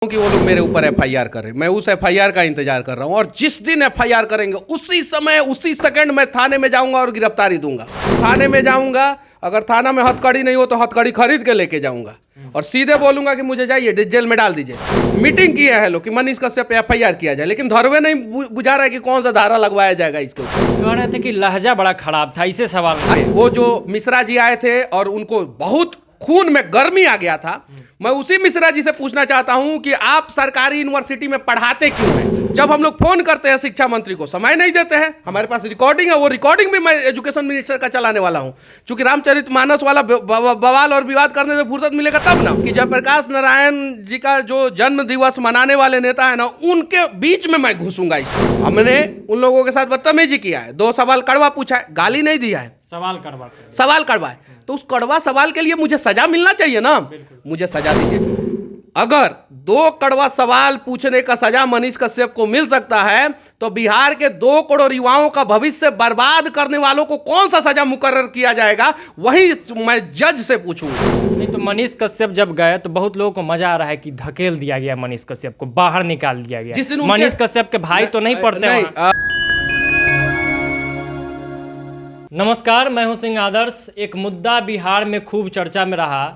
कि वो लोग मेरे ऊपर एफआईआर कर रहे हैं। मैं उस एफआईआर का इंतजार कर रहा हूं और जिस दिन एफआईआर करेंगे उसी समय उसी सेकंड मैं थाने में जाऊंगा और गिरफ्तारी दूंगा। थाने में जाऊंगा, अगर थाना में हथकड़ी नहीं हो तो हथकड़ी खरीद के लेके जाऊंगा और सीधे बोलूंगा कि मुझे जाइए जेल में डाल दीजिए। मीटिंग किया है लोग कि मनीष कश्यप पे एफआईआर किया जाए, लेकिन धरवे नहीं बुझा रहा है कि कौन सा धारा लगवाया जाएगा इसके ऊपर। कह रहे थे कि लहजा बड़ा खराब था, इसे सवाल वो जो मिश्रा जी आए थे और उनको बहुत खून में गर्मी आ गया था, मैं उसी मिश्रा जी से पूछना चाहता हूं कि आप सरकारी यूनिवर्सिटी में पढ़ाते क्यों हैं? जब हम लोग फोन करते हैं शिक्षा मंत्री को समय नहीं देते हैं। हमारे पास रिकॉर्डिंग है, वो रिकॉर्डिंग भी मैं एजुकेशन मिनिस्टर का चलाने वाला हूं, क्योंकि रामचरितमानस वाला बवाल और विवाद करने से फुर्सत मिलेगा तब ना कि जयप्रकाश नारायण जी का जो जन्म दिवस मनाने वाले नेता है ना, उनके बीच में मैं घुसूंगा। हमने उन लोगों के साथ बदतमीजी किया है, 2 सवाल कड़वा पूछा है, गाली नहीं दिया है, सवाल कड़वा है, तो उस कड़वा सवाल के लिए मुझे सजा मिलना चाहिए ना। मुझे सजा दीजिए। अगर 2 कड़वा सवाल पूछने का सजा मनीष कश्यप को मिल सकता है तो बिहार के 2 करोड़ युवाओं का भविष्य बर्बाद करने वालों को कौन सा सजा मुकर्रर किया जाएगा, वही मैं जज से पूछूंगा। नहीं तो मनीष कश्यप जब गए तो बहुत लोगों को मजा आ रहा है कि धकेल दिया गया, मनीष कश्यप को बाहर निकाल दिया गया। मनीष कश्यप के भाई तो नहीं पढ़ते। नमस्कार, मैं हूं सिंह आदर्श। एक मुद्दा बिहार में खूब चर्चा में रहा।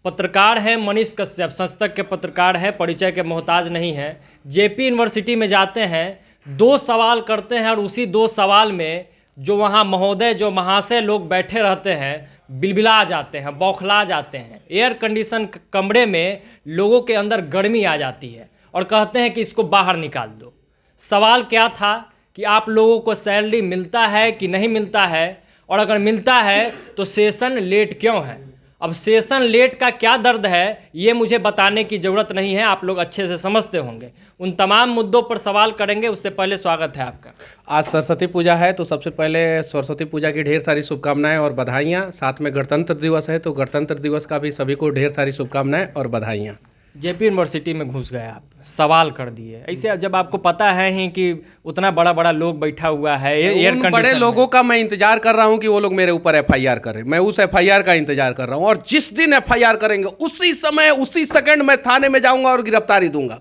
पत्रकार हैं मनीष कश्यप, संस्थक के पत्रकार हैं, परिचय के मोहताज नहीं हैं। जेपी यूनिवर्सिटी में जाते हैं, 2 सवाल करते हैं और उसी 2 सवाल में जो वहाँ महोदय जो महाशय लोग बैठे रहते हैं बिलबिला जाते हैं, बौखला जाते हैं। एयर कंडीशन कमरे में लोगों के अंदर गर्मी आ जाती है और कहते हैं कि इसको बाहर निकाल दो। सवाल क्या था कि आप लोगों को सैलरी मिलता है कि नहीं मिलता है, और अगर मिलता है तो सेशन लेट क्यों है। अब सेशन लेट का क्या दर्द है ये मुझे बताने की ज़रूरत नहीं है, आप लोग अच्छे से समझते होंगे। उन तमाम मुद्दों पर सवाल करेंगे। उससे पहले स्वागत है आपका। आज सरस्वती पूजा है, तो सबसे पहले सरस्वती पूजा की ढेर सारी शुभकामनाएं और बधाइयाँ। साथ में गणतंत्र दिवस है, तो गणतंत्र दिवस का भी सभी को ढेर सारी शुभकामनाएं और बधाइयाँ। जेपी यूनिवर्सिटी में घुस गए आप, सवाल कर दिए ऐसे, जब आपको पता है ही कि उतना बड़ा बड़ा लोग बैठा हुआ है एयर कंडीशन बड़े लोगों का मैं इंतजार कर रहा हूं कि वो लोग मेरे ऊपर एफआईआर करें। मैं उस एफआईआर का इंतजार कर रहा हूं और जिस दिन एफआईआर करेंगे उसी समय उसी सेकंड मैं थाने में जाऊंगा और गिरफ्तारी दूंगा।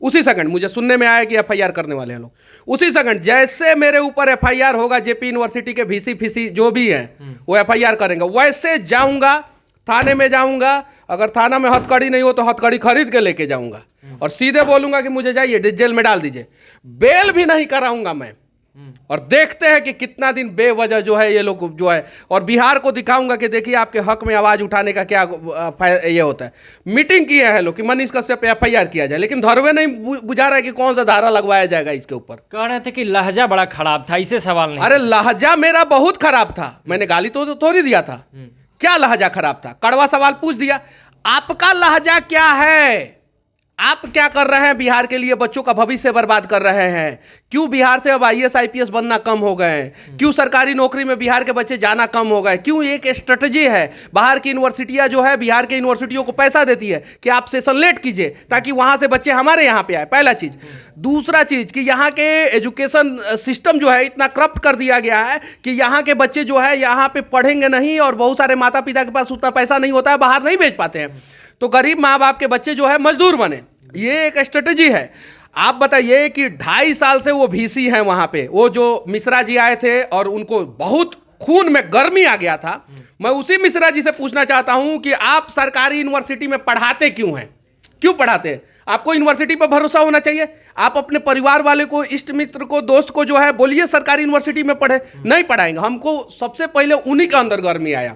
उसी सेकंड मुझे सुनने में आया कि एफआईआर करने वाले हैं लोग, उसी सेकंड जैसे मेरे ऊपर एफआईआर होगा, जेपी यूनिवर्सिटी के वीसी फीसी जो भी है वो एफआईआर करेंगे, वैसे जाऊंगा, थाने में जाऊंगा। अगर थाना में हथकड़ी नहीं हो तो हथकड़ी खरीद के लेके जाऊंगा और सीधे बोलूंगा कि मुझे जाइए जेल में डाल दीजिए। बेल भी नहीं कराऊंगा मैं, और देखते हैं कि कितना दिन बेवजह जो है ये लोग जो है, और बिहार को दिखाऊंगा कि देखिए आपके हक में आवाज उठाने का क्या ये होता है। मीटिंग किए हैं लोग कि मनीष कश्यप पे एफआईआर किया जाए, लेकिन धरवे नहीं बुझा रहा है कि कौन सा धारा लगवाया जाएगा इसके ऊपर। कह रहे थे कि लहजा बड़ा खराब था, इसे सवाल नहीं। अरे लहजा मेरा बहुत खराब था, मैंने गाली तो थोड़ी दिया था। क्या लहजा खराब था? कड़वा सवाल पूछ दिया। आपका लहजा क्या है? आप क्या कर रहे हैं बिहार के लिए? बच्चों का भविष्य बर्बाद कर रहे हैं। क्यों बिहार से अब आईएएस आईपीएस बनना कम हो गए? क्यों सरकारी नौकरी में बिहार के बच्चे जाना कम हो गए? क्यों? एक स्ट्रेटजी है, बाहर की यूनिवर्सिटियां जो है बिहार के यूनिवर्सिटियों को पैसा देती है कि आप सेशन लेट कीजिए ताकि वहां से बच्चे हमारे यहाँ पे आए। पहला चीज। दूसरा चीज कि यहाँ के एजुकेशन सिस्टम जो है इतना करप्ट कर दिया गया है कि यहाँ के बच्चे जो है यहाँ पे पढ़ेंगे नहीं, और बहुत सारे माता पिता के पास उतना पैसा नहीं होता है, बाहर नहीं भेज पाते हैं, तो गरीब माँ बाप के बच्चे जो है मजदूर बने। ये एक स्ट्रेटजी है। आप बताइए कि 2.5 साल से वो वीसी हैं वहां पे, वो जो मिश्रा जी आए थे और उनको बहुत खून में गर्मी आ गया था। मैं उसी मिश्रा जी से पूछना चाहता हूं कि आप सरकारी यूनिवर्सिटी में पढ़ाते क्यों हैं? क्यों पढ़ाते हैं? आपको यूनिवर्सिटी पर भरोसा होना चाहिए। आप अपने परिवार वाले को, इष्ट मित्र को, दोस्त को जो है बोलिए सरकारी यूनिवर्सिटी में पढ़े। नहीं पढ़ाएंगे। हमको सबसे पहले उन्हीं के अंदर गर्मी आया।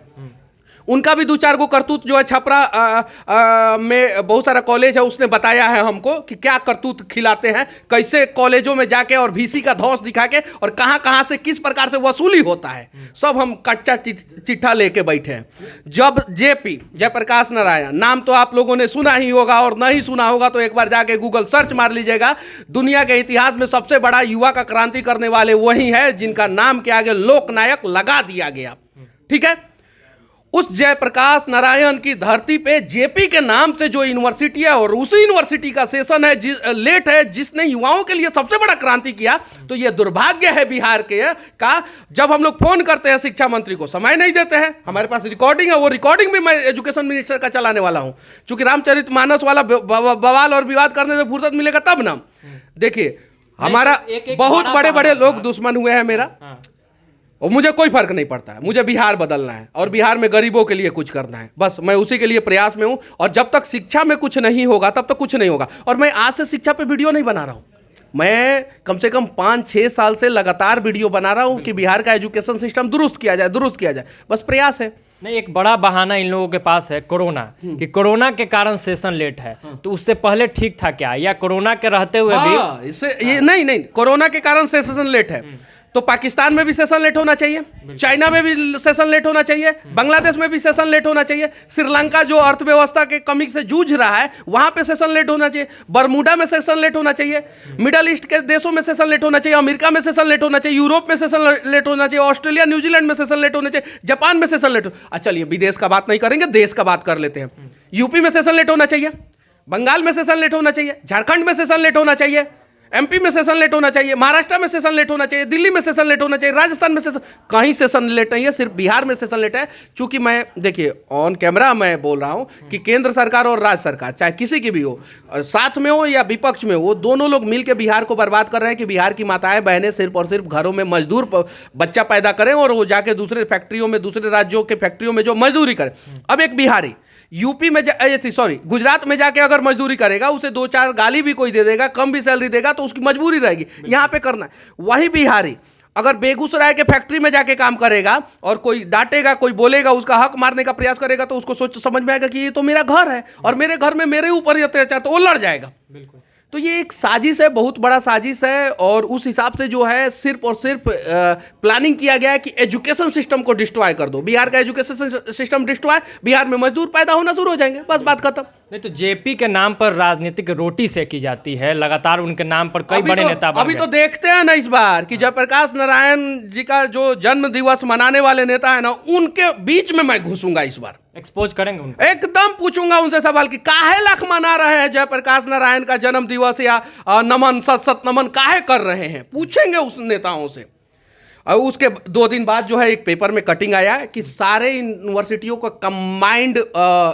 उनका भी 2-4 गो करतूत जो है, छपरा में बहुत सारा कॉलेज है, उसने बताया है हमको कि क्या करतूत खिलाते हैं, कैसे कॉलेजों में जाके और वीसी का धौंस दिखा के और कहां कहां से किस प्रकार से वसूली होता है, सब हम कच्चा चिट्ठा लेके बैठे हैं। जब जेपी जयप्रकाश नारायण नाम तो आप लोगों ने सुना ही होगा, और नहीं सुना होगा तो एक बार जाके गूगल सर्च मार लीजिएगा। दुनिया के इतिहास में सबसे बड़ा युवा का क्रांति करने वाले वही है जिनका नाम के आगे लोकनायक लगा दिया गया। ठीक है। उस जयप्रकाश नारायण की धरती पे जेपी के नाम से जो यूनिवर्सिटी है और उसी यूनिवर्सिटी का सेशन है लेट है, जिसने युवाओं के लिए सबसे बड़ा क्रांति किया, तो ये दुर्भाग्य है बिहार के का। जब हम लोग फोन करते हैं शिक्षा मंत्री को, समय नहीं देते हैं। हमारे पास रिकॉर्डिंग है, वो रिकॉर्डिंग भी मैं एजुकेशन मिनिस्टर का चलाने वाला हूं, क्योंकि रामचरितमानस वाला बवाल और विवाद करने से फुर्सत मिलेगा तब ना। देखिए, हमारा बहुत बड़े बड़े लोग दुश्मन हुए हैं मेरा, और मुझे कोई फर्क नहीं पड़ता है। मुझे बिहार बदलना है और बिहार में गरीबों के लिए कुछ करना है, बस मैं उसी के लिए प्रयास में हूं। और जब तक शिक्षा में कुछ नहीं होगा तब तक कुछ नहीं होगा। और मैं आज से शिक्षा पे वीडियो नहीं बना रहा हूं, मैं कम से कम 5-6 साल से लगातार वीडियो बना रहा हूं कि बिहार का एजुकेशन सिस्टम दुरुस्त किया जाए, बस प्रयास है। नहीं, एक बड़ा बहाना इन लोगों के पास है कोरोना, कि कोरोना के कारण सेशन लेट है। तो उससे पहले ठीक था क्या, या कोरोना के रहते हुए भी? इससे ये नहीं, कोरोना के कारण सेशन लेट है तो पाकिस्तान में भी सेशन लेट होना चाहिए, चाइना में भी सेशन लेट होना चाहिए, बांग्लादेश में भी सेशन लेट होना चाहिए, श्रीलंका जो अर्थव्यवस्था के कमी से जूझ रहा है वहां पे सेशन लेट होना चाहिए, बरमूडा में सेशन लेट होना चाहिए, मिडल ईस्ट के देशों में सेशन लेट होना चाहिए, अमेरिका में सेशन लेट होना चाहिए, यूरोप में सेशन लेट होना चाहिए, ऑस्ट्रेलिया न्यूजीलैंड में सेशन लेट होना चाहिए, जापान में सेशन लेट। चलिए विदेश का बात नहीं करेंगे, देश का बात कर लेते हैं। यूपी में सेशन लेट होना चाहिए, बंगाल में सेशन लेट होना चाहिए, झारखंड में सेशन लेट होना चाहिए, एमपी में सेशन लेट होना चाहिए, महाराष्ट्र में सेशन लेट होना चाहिए, दिल्ली में सेशन लेट होना चाहिए, राजस्थान में सेशन, कहीं सेशन लेट नहीं है, सिर्फ बिहार में सेशन लेट है। चूंकि मैं देखिए ऑन कैमरा मैं बोल रहा हूं कि केंद्र सरकार और राज्य सरकार चाहे किसी की भी हो, साथ में हो या विपक्ष में हो, दोनों लोग मिलकर बिहार को बर्बाद कर रहे हैं कि बिहार की माताएं बहनें सिर्फ और सिर्फ घरों में मजदूर बच्चा पैदा करें और वो जाके दूसरे फैक्ट्रियों में, दूसरे राज्यों के फैक्ट्रियों में जो मजदूरी करें। अब एक बिहारी यूपी में गुजरात में जाके अगर मजदूरी करेगा, उसे 2-4 गाली भी कोई दे देगा, कम भी सैलरी देगा, तो उसकी मजबूरी रहेगी यहां पे करना है। वही बिहारी अगर बेगूसराय के फैक्ट्री में जाके काम करेगा और कोई डांटेगा, कोई बोलेगा, उसका हक मारने का प्रयास करेगा, तो उसको सोच समझ में आएगा कि ये तो मेरा घर है और मेरे घर में मेरे ऊपर अत्याचार, तो वो लड़ जाएगा। बिल्कुल। तो ये एक साजिश है, बहुत बड़ा साजिश है। और उस हिसाब से जो है सिर्फ और सिर्फ प्लानिंग किया गया है कि एजुकेशन सिस्टम को डिस्ट्रॉय कर दो। बिहार का एजुकेशन सिस्टम डिस्ट्रॉय, बिहार में मजदूर पैदा होना शुरू हो जाएंगे, बस बात खत्म। नहीं तो जेपी के नाम पर राजनीतिक रोटी सेकी जाती है लगातार, उनके नाम पर कई बड़े नेता बन गए। अभी तो देखते हैं ना इस बार कि जयप्रकाश नारायण जी का जो जन्म दिवस मनाने वाले नेता है ना, उनके बीच में मैं घुसूंगा इस बार, एक्सपोज करेंगे उनको, एकदम पूछूंगा उनसे सवाल कि काहे लाख मना रहे हैं जयप्रकाश नारायण का जन्म दिवस, या नमन सत नमन काहे कर रहे हैं, पूछेंगे उस नेताओं से। और उसके 2 दिन बाद जो है एक पेपर में कटिंग आया है कि सारे यूनिवर्सिटियों का कंबाइंड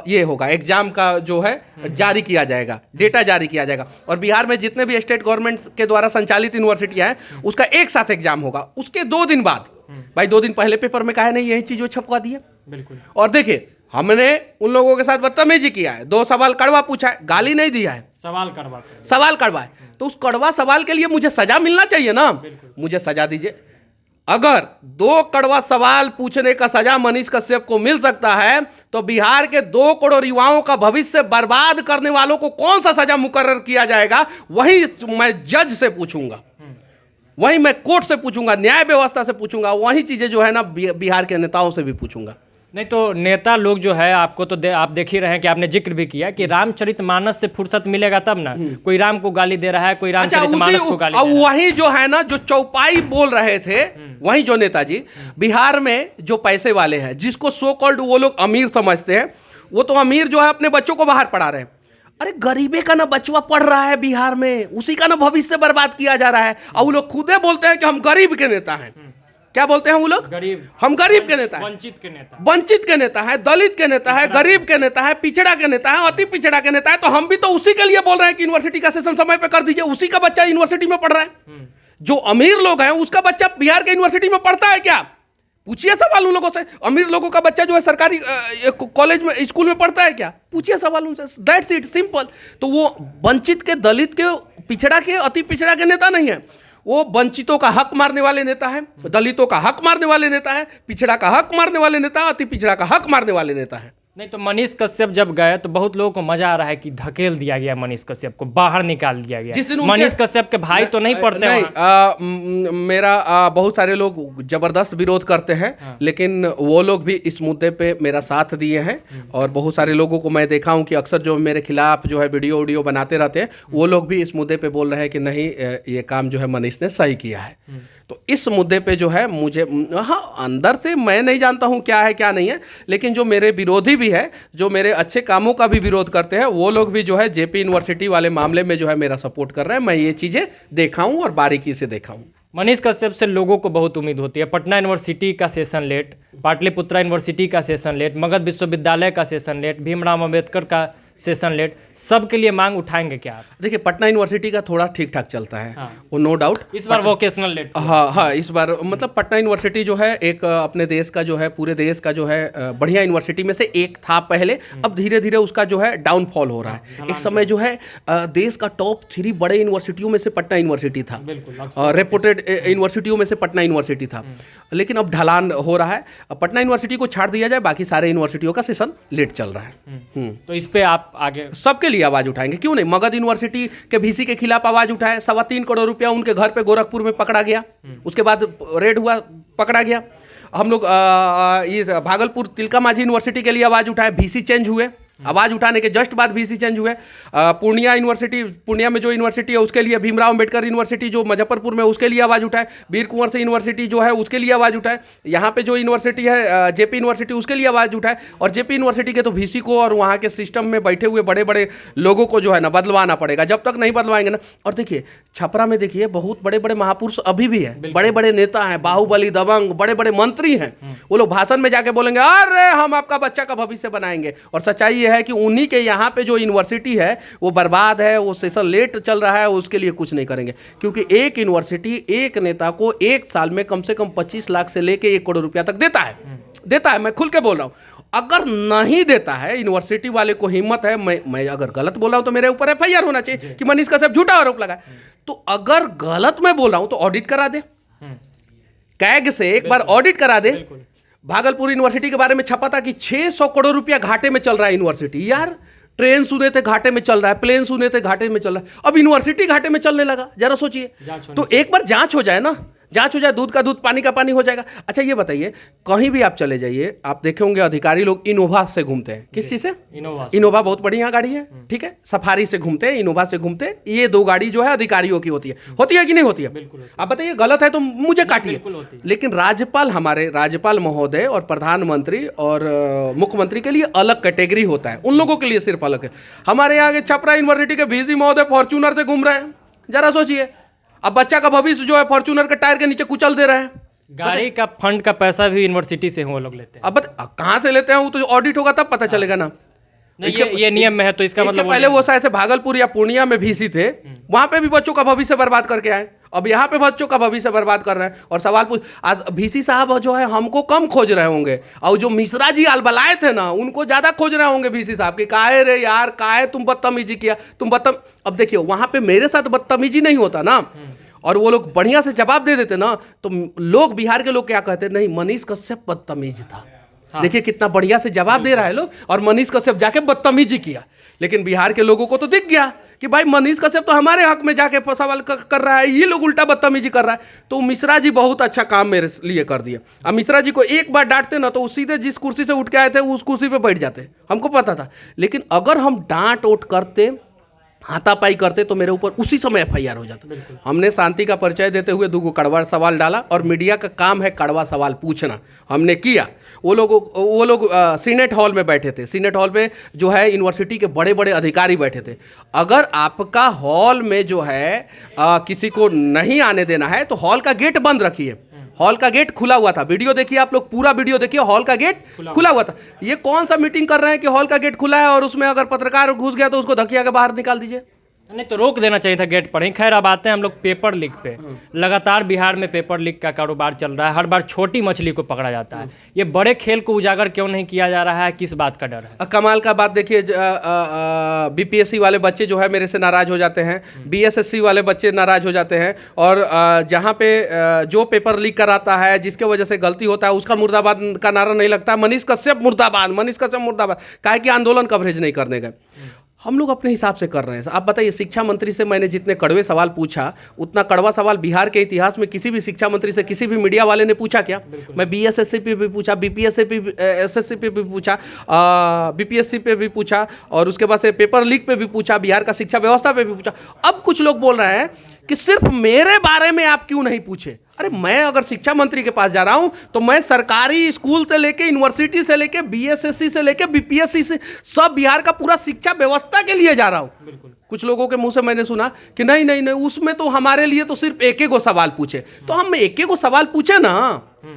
ये होगा, एग्जाम का जो है जारी किया जाएगा, डेटा जारी किया जाएगा। और बिहार में जितने भी स्टेट गवर्नमेंट के द्वारा संचालित यूनिवर्सिटियां हैं उसका एक साथ एग्जाम होगा। उसके 2 दिन बाद, भाई 2 दिन पहले पेपर में काहे नहीं यही चीज छपवा दी है। बिल्कुल। और देखिए हमने उन लोगों के साथ बदतमीजी किया है, 2 सवाल कड़वा पूछा है, गाली नहीं दिया है, सवाल कड़वा है, तो उस कड़वा सवाल के लिए मुझे सजा मिलना चाहिए ना, मुझे सजा दीजिए। अगर 2 कड़वा सवाल पूछने का सजा मनीष कश्यप को मिल सकता है, तो बिहार के 2 करोड़ युवाओं का भविष्य बर्बाद करने वालों को कौन सा सजा मुकर्रर किया जाएगा, वही मैं जज से पूछूंगा, वही मैं कोर्ट से पूछूंगा, न्याय व्यवस्था से पूछूंगा, वही चीजें जो है ना बिहार के नेताओं से भी पूछूंगा। नहीं तो नेता लोग जो है, आपको तो आप देख ही रहे हैं कि आपने जिक्र भी किया कि रामचरितमानस से फुर्सत मिलेगा तब ना, कोई राम को गाली दे रहा है, कोई रामचरितमानस को गाली दे रहा है। वही जो है ना, जो चौपाई बोल रहे थे, वही जो नेताजी बिहार में जो पैसे वाले हैं, जिसको सो कॉल्ड वो लोग अमीर समझते हैं, वो तो अमीर जो है अपने बच्चों को बाहर पढ़ा रहे हैं। अरे गरीबे का ना बचवा पढ़ रहा है बिहार में, उसी का ना भविष्य बर्बाद किया जा रहा है। और वो लोग खुदे बोलते हैं कि हम गरीब के नेता हैं। क्या बोलते हैं वो लोग? गरीब। हम गरीब के नेता हैं, वंचित के नेता है, दलित के नेता है, गरीब के नेता है, पिछड़ा के नेता है, अति पिछड़ा के नेता है। तो हम भी तो उसी के लिए बोल रहे हैं कि यूनिवर्सिटी का सेशन समय पे कर दीजिए। उसी का बच्चा यूनिवर्सिटी में पढ़ रहा है। जो अमीर लोग हैं उसका बच्चा बिहार के यूनिवर्सिटी में पढ़ता है क्या? पूछिए सवाल उन लोगों से। अमीर लोगों का बच्चा जो है सरकारी कॉलेज में, स्कूल में पढ़ता है क्या? पूछिए सवाल उनसे। That's it, simple. तो वो वंचित के, दलित के, पिछड़ा के, अति पिछड़ा के नेता नहीं है। वो वंचितों का हक मारने वाले नेता है, दलितों का हक मारने वाले नेता है, पिछड़ा का हक मारने वाले नेता, अति पिछड़ा का हक मारने वाले नेता है। नहीं तो मनीष कश्यप जब गए तो बहुत लोगों को मजा आ रहा है कि धकेल दिया गया, मनीष कश्यप को बाहर निकाल दिया गया। मनीष कश्यप के भाई तो नहीं पढ़ते नहीं, मेरा बहुत सारे लोग जबरदस्त विरोध करते हैं। हाँ। लेकिन वो लोग भी इस मुद्दे पे मेरा साथ दिए हैं। और बहुत सारे लोगों को मैं देखा हूं कि अक्सर जो मेरे खिलाफ जो है वीडियो बनाते रहते हैं, वो लोग भी इस मुद्दे पे बोल रहे हैं कि नहीं, ये काम जो है मनीष ने सही किया है। तो इस मुद्दे पे जो है मुझे, हाँ, अंदर से मैं नहीं जानता हूँ क्या है क्या नहीं है, लेकिन जो मेरे विरोधी भी है, जो मेरे अच्छे कामों का भी विरोध करते हैं, वो लोग भी जो है जेपी यूनिवर्सिटी वाले मामले में जो है मेरा सपोर्ट कर रहे हैं। मैं ये चीज़ें देखा हूँ और बारीकी से देखा हूँ। मनीष कश्यप से लोगों को बहुत उम्मीद होती है। पटना यूनिवर्सिटी का सेशन लेट, पाटलिपुत्रा यूनिवर्सिटी का सेशन लेट, मगध विश्वविद्यालय का सेशन लेट, भीमराव अम्बेडकर का सेशन लेट, सबके लिए मांग उठाएंगे क्या आप? देखिए, पटना यूनिवर्सिटी का थोड़ा ठीक ठाक चलता है, हाँ। वो नो डाउट। इस बार वोकेशनल लेट, हाँ, इस बार मतलब पटना यूनिवर्सिटी जो है एक अपने देश का जो है, पूरे देश का जो है बढ़िया यूनिवर्सिटी में से एक था पहले। अब धीरे धीरे उसका जो है डाउनफॉल हो रहा है। एक समय जो है देश का टॉप 3 बड़े यूनिवर्सिटियों में से पटना यूनिवर्सिटी था, रेपुटेड यूनिवर्सिटियों में से पटना यूनिवर्सिटी था। लेकिन अब ढलान हो रहा है। अब पटना यूनिवर्सिटी को छाड़ दिया जाए, बाकी सारे यूनिवर्सिटियों का सेशन लेट चल रहा है। तो इस पे आप आगे सबके लिए आवाज उठाएंगे, क्यों नहीं। मगध यूनिवर्सिटी के वीसी के खिलाफ आवाज उठाए, 3.25 करोड़ रुपया उनके घर पे गोरखपुर में पकड़ा गया, उसके बाद रेड हुआ, पकड़ा गया। हम लोग ये भागलपुर तिलका मांझी यूनिवर्सिटी के लिए आवाज उठाए, वीसी चेंज हुए, आवाज उठाने के जस्ट बाद वीसी चेंज हुए। पूर्णिया यूनिवर्सिटी, पूर्णिया में जो यूनिवर्सिटी है उसके लिए, भीमराव अम्बेडकर यूनिवर्सिटी जो मुजफ्फरपुर में, उसके लिए आवाज उठाए। वीर कुंवर से यूनिवर्सिटी जो है उसके लिए आवाज उठाए। यहाँ पे जो यूनिवर्सिटी है जेपी यूनिवर्सिटी, उसके लिए आवाज उठाए। और जेपी यूनिवर्सिटी के तो वीसी को और वहाँ के सिस्टम में बैठे हुए बड़े बड़े लोगों को जो है ना बदलवाना पड़ेगा। जब तक नहीं बदलवाएंगे ना, और देखिए छपरा में देखिए बहुत बड़े बड़े महापुरुष अभी भी है, बड़े बड़े नेता हैं, बाहुबली, दबंग, बड़े बड़े मंत्री हैं। वो लोग भाषण में जाके बोलेंगे अरे हम आपका बच्चा का भविष्य बनाएंगे। और सच्चाई ये है कि उन्हीं के यहाँ पे जो यूनिवर्सिटी है वो बर्बाद है, वो सेशन लेट चल रहा है, उसके लिए कुछ नहीं करेंगे। क्योंकि एक यूनिवर्सिटी एक नेता को एक साल में कम से कम 25 लाख से लेके 1 करोड़ रुपया तक देता है। मैं खुल के बोल रहा हूँ। अगर नहीं देता है, यूनिवर्सिटी वाले को हिम्मत है, मैं अगर गलत बोल रहा हूँ तो मेरे ऊपर FIR होना चाहिए कि मनीष कश्यप झूठा आरोप लगाए। तो अगर गलत मैं बोल रहा हूँ तो ऑडिट करा दे, कैग से एक बार ऑडिट करा दे। भागलपुर यूनिवर्सिटी के बारे में छपा था कि 600 करोड़ रुपया घाटे में चल रहा है यूनिवर्सिटी। यार ट्रेन सुने थे घाटे में चल रहा है, प्लेन सुने थे घाटे में चल रहा है, अब यूनिवर्सिटी घाटे में चलने लगा। जरा सोचिए। तो एक बार जांच हो जाए ना, जांच हो जाए, दूध का दूध पानी का पानी हो जाएगा। अच्छा ये बताइए, कहीं भी आप चले जाइए, आप देखे होंगे अधिकारी लोग इनोवा से घूमते हैं। किस चीज से? इनोवा बहुत बढ़िया गाड़ी है, ठीक है। सफारी से घूमते हैं, इनोवा से घूमते हैं। ये 2 गाड़ी जो है अधिकारियों की होती है कि नहीं होती है? आप बताइए, गलत है तो मुझे काटिए। लेकिन राज्यपाल, हमारे राज्यपाल महोदय और प्रधानमंत्री और मुख्यमंत्री के लिए अलग कैटेगरी होता है, उन लोगों के लिए सिर्फ अलग है। हमारे यहाँ के छपरा यूनिवर्सिटी के वीसी महोदय फॉर्च्यूनर से घूम रहे हैं। जरा सोचिए, अब बच्चा का भविष्य जो है फॉर्च्यूनर के टायर के नीचे कुचल दे रहे हैं। गाड़ी का फंड का पैसा भी यूनिवर्सिटी से वो लोग लेते हैं। अब कहाँ से लेते हैं, वो तो ऑडिट होगा तब पता चलेगा ना। ये नियम में है, तो इसका मतलब पहले वो शायद से भागलपुर या पूर्णिया में वीसी थे, वहां पे भी बच्चों का भविष्य बर्बाद करके आए। अब यहाँ पे बच्चों का भविष्य बर्बाद कर रहे हैं। और सवाल पूछ, आज वीसी साहब जो है हमको कम खोज रहे होंगे, और जो मिश्रा जी अलबलाए थे ना, उनको ज्यादा खोज रहे होंगे वीसी साहब की। काहे रे यार, काहे तुम बदतमीजी किया, अब देखिए वहां पे मेरे साथ बदतमीजी नहीं होता ना, और वो लोग बढ़िया से जवाब दे देते ना, तो लोग, बिहार के लोग क्या कहते, नहीं मनीष कश्यप बदतमीज था। हाँ। देखिए कितना बढ़िया से जवाब दे रहा है लोग, और मनीष कश्यप जाके बदतमीजी किया। लेकिन बिहार के लोगों को तो दिख गया कि भाई मनीष कश्यप तो हमारे हक में जाके सवाल कर रहा है, ये लोग उल्टा बदतमीजी कर रहा है। तो मिश्रा जी बहुत अच्छा काम मेरे लिए कर दिया। अब मिश्रा जी को एक बार डांटते ना तो सीधे जिस कुर्सी से उठ के आए थे उस कुर्सी पे बैठ जाते, हमको पता था। लेकिन अगर हम डांट ओट करते, हाथापाई करते, तो मेरे ऊपर उसी समय FIR हो जाता। हमने शांति का परिचय देते हुए 2 कड़वा सवाल डाला, और मीडिया का काम है कड़वा सवाल पूछना, हमने किया। वो लोग सीनेट हॉल में बैठे थे। सीनेट हॉल में जो है यूनिवर्सिटी के बड़े बड़े अधिकारी बैठे थे। अगर आपका हॉल में जो है किसी को नहीं आने देना है तो हॉल का गेट बंद रखिए। हॉल का गेट खुला हुआ था, वीडियो देखिए आप लोग, पूरा वीडियो देखिए, हॉल का गेट खुला हुआ था। ये कौन सा मीटिंग कर रहे हैं कि हॉल का गेट खुला है और उसमें अगर पत्रकार घुस गया तो उसको धकिया के बाहर निकाल दीजिए? नहीं तो रोक देना चाहिए था गेट पर ही। खैर अब आते हैं हम लोग पेपर लीक पे। लगातार बिहार में पेपर लीक का कारोबार चल रहा है, हर बार छोटी मछली को पकड़ा जाता है। ये बड़े खेल को उजागर क्यों नहीं किया जा रहा है, किस बात का डर है? कमाल का बात देखिए, BPSC वाले बच्चे जो है मेरे से नाराज हो जाते हैं, BSSC वाले बच्चे नाराज हो जाते हैं, और जहाँ पे जो पेपर लीक कराता है, जिसके वजह से गलती होता है, उसका मुर्दाबाद का नारा नहीं लगता। मनीष कश्यप मुर्दाबाद, मनीष कश्यप मुर्दाबाद, काहे कि आंदोलन कवरेज नहीं करने गए। हम लोग अपने हिसाब से कर रहे हैं। आप बताइए, शिक्षा मंत्री से मैंने जितने कड़वे सवाल पूछा, उतना कड़वा सवाल बिहार के इतिहास में किसी भी शिक्षा मंत्री से किसी भी मीडिया वाले ने पूछा क्या? मैं BSSC पे भी पूछा, BPSC पे, SSC पे भी पूछा, BPSC पे भी पूछा, और उसके बाद से पेपर लीक पे भी पूछा, बिहार का शिक्षा व्यवस्था पे भी पूछा। अब कुछ लोग बोल रहे हैं कि सिर्फ मेरे बारे में आप क्यों नहीं पूछे। अरे मैं अगर शिक्षा मंत्री के पास जा रहा हूं तो मैं सरकारी स्कूल से लेके यूनिवर्सिटी से लेके बीएसएससी से लेके बीपीएससी से सब बिहार का पूरा शिक्षा व्यवस्था के लिए जा रहा हूं। कुछ लोगों के मुंह से मैंने सुना कि नहीं नहीं नहीं उसमें तो हमारे लिए तो सिर्फ एक एक सवाल पूछे। तो हम एक एक सवाल पूछे ना,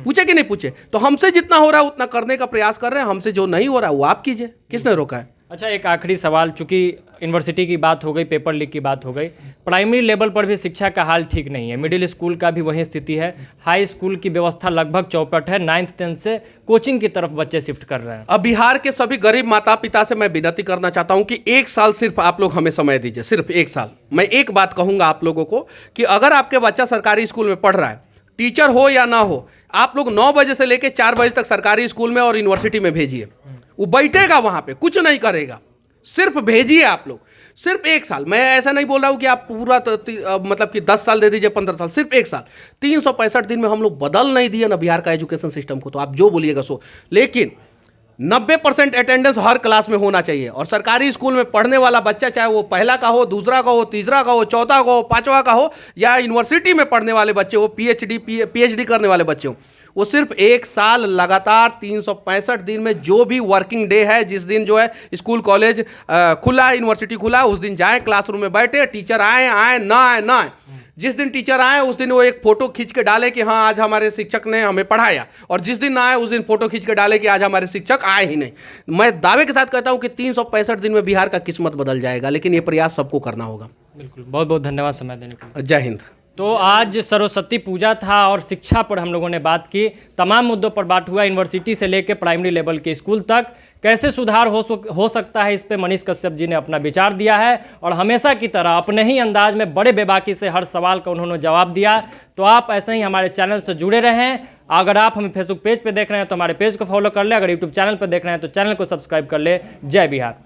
पूछे कि नहीं पूछे। तो हमसे जितना हो रहा है उतना करने का प्रयास कर रहे हैं, हमसे जो नहीं हो रहा है वो आप कीजिए, किसने रोका है। अच्छा, एक आखिरी सवाल, चूंकि यूनिवर्सिटी की बात हो गई, पेपर लीक की बात हो गई, प्राइमरी लेवल पर भी शिक्षा का हाल ठीक नहीं है। मिडिल स्कूल का भी वही स्थिति है। हाई स्कूल की व्यवस्था लगभग चौपट है। 9th 10th से कोचिंग की तरफ बच्चे शिफ्ट कर रहे हैं। अब बिहार के सभी गरीब माता पिता से मैं विनती करना चाहता हूं कि 1 साल सिर्फ आप लोग हमें समय दीजिए, सिर्फ 1 साल। मैं एक बात कहूंगा आप लोगों को कि अगर आपके बच्चा सरकारी स्कूल में पढ़ रहा है, टीचर हो या ना हो, आप लोग 9 बजे से लेकर 4 बजे तक सरकारी स्कूल में और यूनिवर्सिटी में भेजिए। वो बैठेगा वहां पे, कुछ नहीं करेगा, सिर्फ भेजिए आप लोग। सिर्फ 1 साल, मैं ऐसा नहीं बोल रहा हूं कि आप पूरा मतलब कि 10 साल दे दीजिए, 15 साल, सिर्फ 1 साल। 365 दिन में हम लोग बदल नहीं दिए ना बिहार का एजुकेशन सिस्टम को, तो आप जो बोलिएगा सो। लेकिन 90% अटेंडेंस हर क्लास में होना चाहिए। और सरकारी स्कूल में पढ़ने वाला बच्चा, चाहे वो पहला का हो, दूसरा का हो, तीसरा का हो, चौथा का हो, 5वां का हो, या यूनिवर्सिटी में पढ़ने वाले बच्चे हो, पीएचडी करने वाले बच्चे हो, वो सिर्फ 1 साल लगातार 365 दिन में जो भी वर्किंग डे है, जिस दिन जो है स्कूल कॉलेज खुला, यूनिवर्सिटी खुला, उस दिन जाएं, क्लासरूम में बैठे, टीचर आए ना आए। जिस दिन टीचर आए उस दिन वो एक फोटो खींच के डाले कि हाँ आज हमारे शिक्षक ने हमें पढ़ाया, और जिस दिन ना आए उस दिन फोटो खींच के डाले कि आज हमारे शिक्षक आए ही नहीं। मैं दावे के साथ कहता हूँ कि 365 दिन में बिहार का किस्मत बदल जाएगा, लेकिन ये प्रयास सबको करना होगा। बिल्कुल, बहुत बहुत धन्यवाद समय देने के लिए। जय हिंद। तो आज सरस्वती पूजा था और शिक्षा पर हम लोगों ने बात की। तमाम मुद्दों पर बात हुआ, यूनिवर्सिटी से लेकर प्राइमरी लेवल के स्कूल तक कैसे सुधार हो सकता है, इस पे मनीष कश्यप जी ने अपना विचार दिया है। और हमेशा की तरह अपने ही अंदाज में बड़े बेबाकी से हर सवाल का उन्होंने जवाब दिया। तो आप ऐसे ही हमारे चैनल से जुड़े रहें। अगर आप हमें फेसबुक पेज पे देख रहे हैं तो हमारे पेज को फॉलो कर ले, अगर यूट्यूब चैनल पर देख रहे हैं तो चैनल को सब्सक्राइब कर ले। जय बिहार।